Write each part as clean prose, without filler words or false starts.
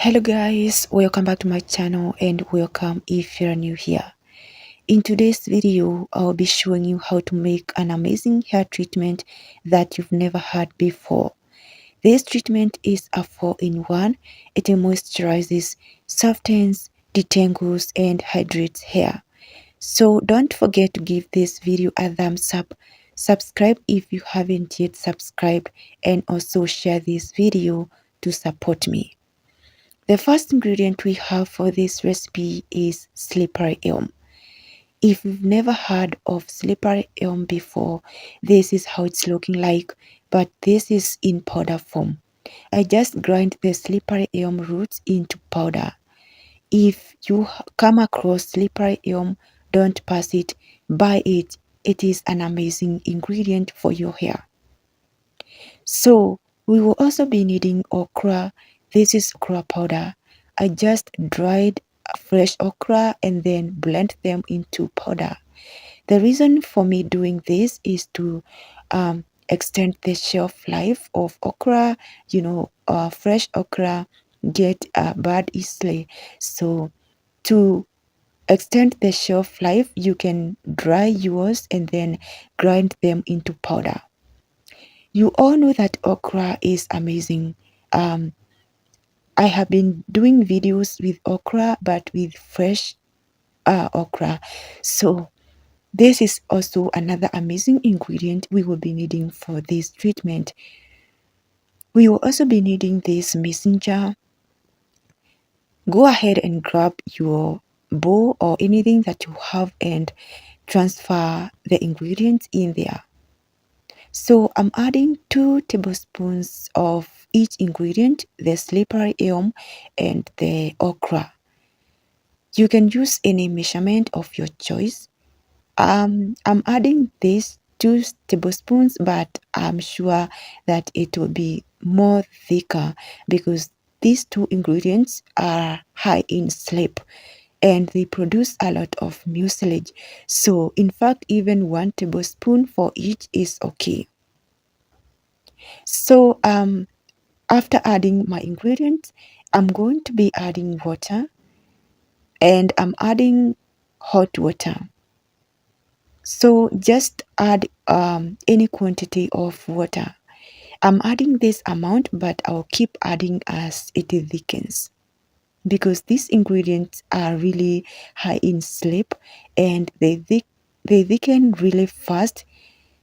Hello guys, welcome back to my channel and welcome if you're new here. In today's video, I'll be showing you how to make an amazing hair treatment that you've never had before. This treatment is a 4-in-1. It moisturizes, softens, detangles and hydrates hair. So don't forget to give this video a thumbs up, subscribe if you haven't yet subscribed, and also share this video to support me. The first ingredient we have for this recipe is slippery elm. If you've never heard of slippery elm before, this is how it's looking like, but this is in powder form. I just grind the slippery elm roots into powder. If you come across slippery elm, don't pass it, buy it. It is an amazing ingredient for your hair. So we will also be needing okra. This is okra powder. I just dried fresh okra and then blend them into powder. The reason for me doing this is to extend the shelf life of okra. Fresh okra get bad easily. So to extend the shelf life, you can dry yours and then grind them into powder. You all know that okra is amazing. I have been doing videos with okra, but with fresh okra. So this is also another amazing ingredient we will be needing for this treatment. We will also be needing this mason jar. Go ahead and grab your bowl or anything that you have and transfer the ingredients in there. So I'm adding 2 tablespoons of each ingredient, the slippery elm and the okra. You can use any measurement of your choice. I'm adding these 2 tablespoons, but I'm sure that it will be more thicker because these 2 ingredients are high in slip and they produce a lot of mucilage. So in fact, even 1 tablespoon for each is okay. So after adding my ingredients, I'm going to be adding water, and I'm adding hot water. So just add any quantity of water. I'm adding this amount, but I'll keep adding as it thickens because these ingredients are really high in slip and they thicken really fast.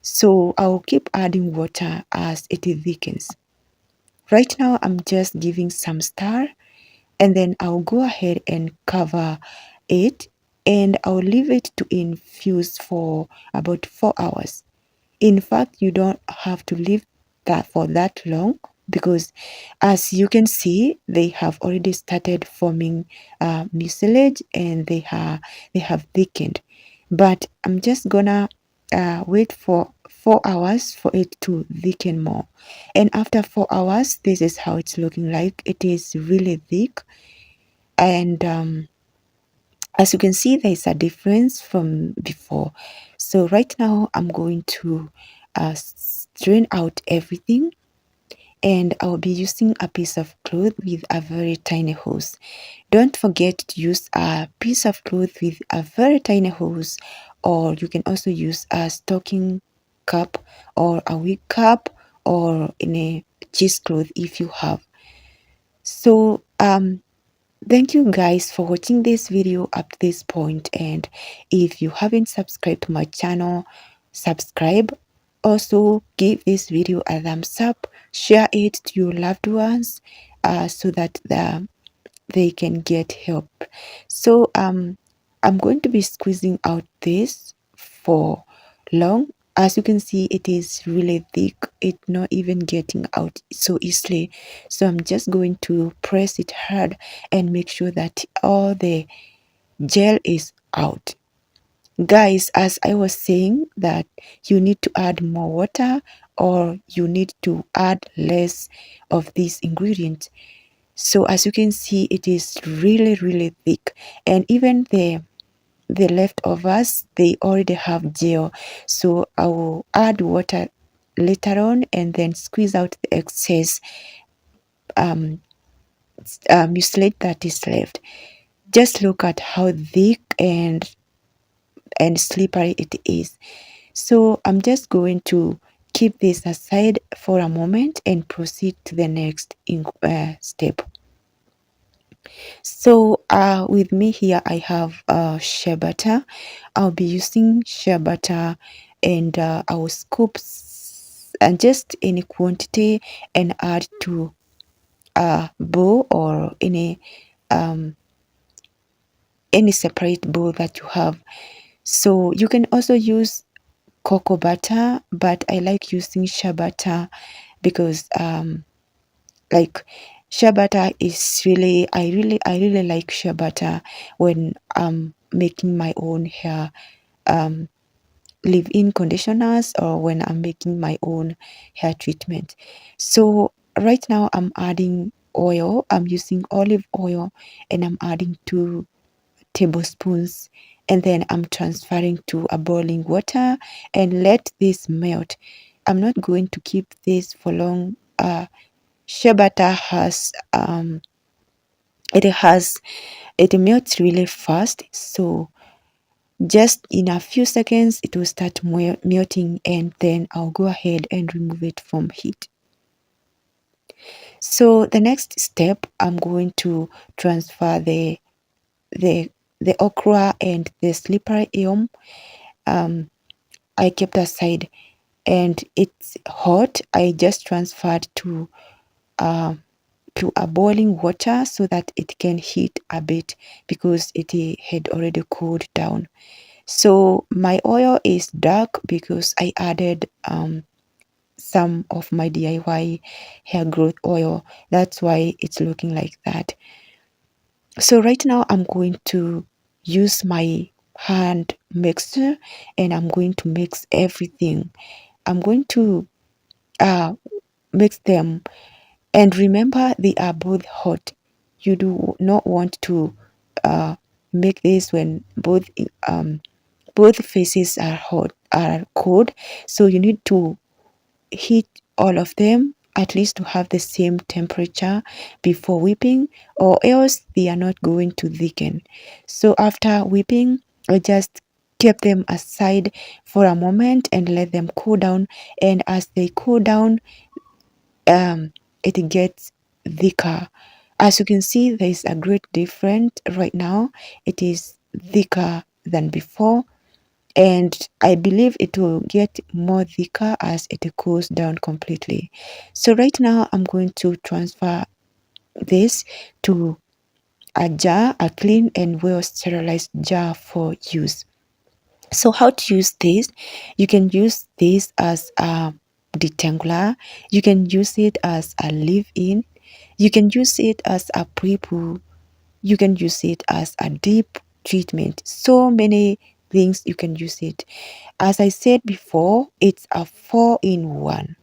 So I'll keep adding water as it thickens. Right now, I'm just giving some stir, and then I'll go ahead and cover it, and I'll leave it to infuse for about 4 hours. In fact, you don't have to leave that for that long because as you can see, they have already started forming mucilage and they have thickened. But I'm just gonna wait for 4 hours for it to thicken more. And after 4 hours, this is how it's looking like. It is really thick, and as you can see, there's a difference from before. So right now I'm going to strain out everything, and I'll be using a piece of cloth with a very tiny hose. Don't forget to use a piece of cloth with a very tiny hose, or you can also use a stocking cap or a wig cap or in a cheesecloth if you have. So thank you guys for watching this video up to this point, and if you haven't subscribed to my channel, subscribe. Also give this video a thumbs up, share it to your loved ones so that they can get help. So I'm going to be squeezing out this for long. As you can see, it is really thick. It's not even getting out so easily. So I'm just going to press it hard and make sure that all the gel is out. Guys, as I was saying, that you need to add more water or you need to add less of these ingredients. So as you can see, it is really thick, and even the leftovers, they already have gel. So I will add water later on and then squeeze out the excess mucilage that is left. Just look at how thick and slippery it is. So I'm just going to keep this aside for a moment and proceed to the next step. So with me here I have shea butter. I'll be using shea butter, and I will scoop and just any quantity and add to a bowl or um, any separate bowl that you have. So you can also use cocoa butter, but I like using shea butter because like shea butter is really I really like shea butter when I'm making my own hair leave-in conditioners or when I'm making my own hair treatment. So right now I'm adding oil. I'm using olive oil, and I'm adding 2 tablespoons, and then I'm transferring to a boiling water and let this melt. I'm not going to keep this for long. Shea butter has it melts really fast, so just in a few seconds it will start melting, and then I'll go ahead and remove it from heat. So the next step, I'm going to transfer the the okra and the slippery elm. I kept aside, and it's hot. I just transferred uh, to a boiling water so that it can heat a bit because it had already cooled down. So my oil is dark because I added some of my DIY hair growth oil. That's why it's looking like that. So right now I'm going to use my hand mixer, and I'm going to mix everything. I'm going to uh, mix them. And remember, they are both hot. You do not want to uh, make this when both faces are hot, are cold. So you need to heat all of them at least to have the same temperature before whipping, or else they are not going to thicken. So after whipping, I just keep them aside for a moment and let them cool down. And as they cool down, it gets thicker. As you can see, there is a great difference right now. It is thicker than before, and I believe it will get more thicker as it cools down completely. So right now I'm going to transfer this to a jar, a clean and well sterilized jar for use. So how to use this? You can use this as a detangler. You can use it as a leave-in. You can use it as a pre-poo. You can use it as a deep treatment. So many things you can use it. As I said before, it's a 4-in-1.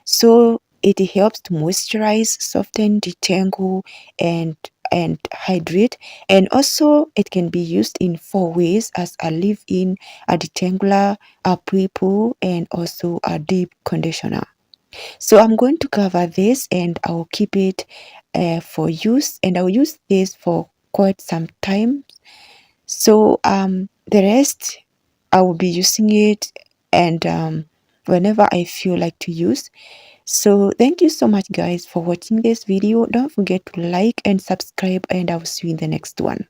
So it helps to moisturize, soften, detangle, and hydrate. And also it can be used in 4 ways: as a leave-in, a detangler, a pre-poo, and also a deep conditioner. So I'm going to cover this, and I will keep it for use, and I'll use this for quite some time. So the rest I will be using it, and whenever I feel like to use. So thank you so much guys for watching this video. Don't forget to like and subscribe, and I will see you in the next one.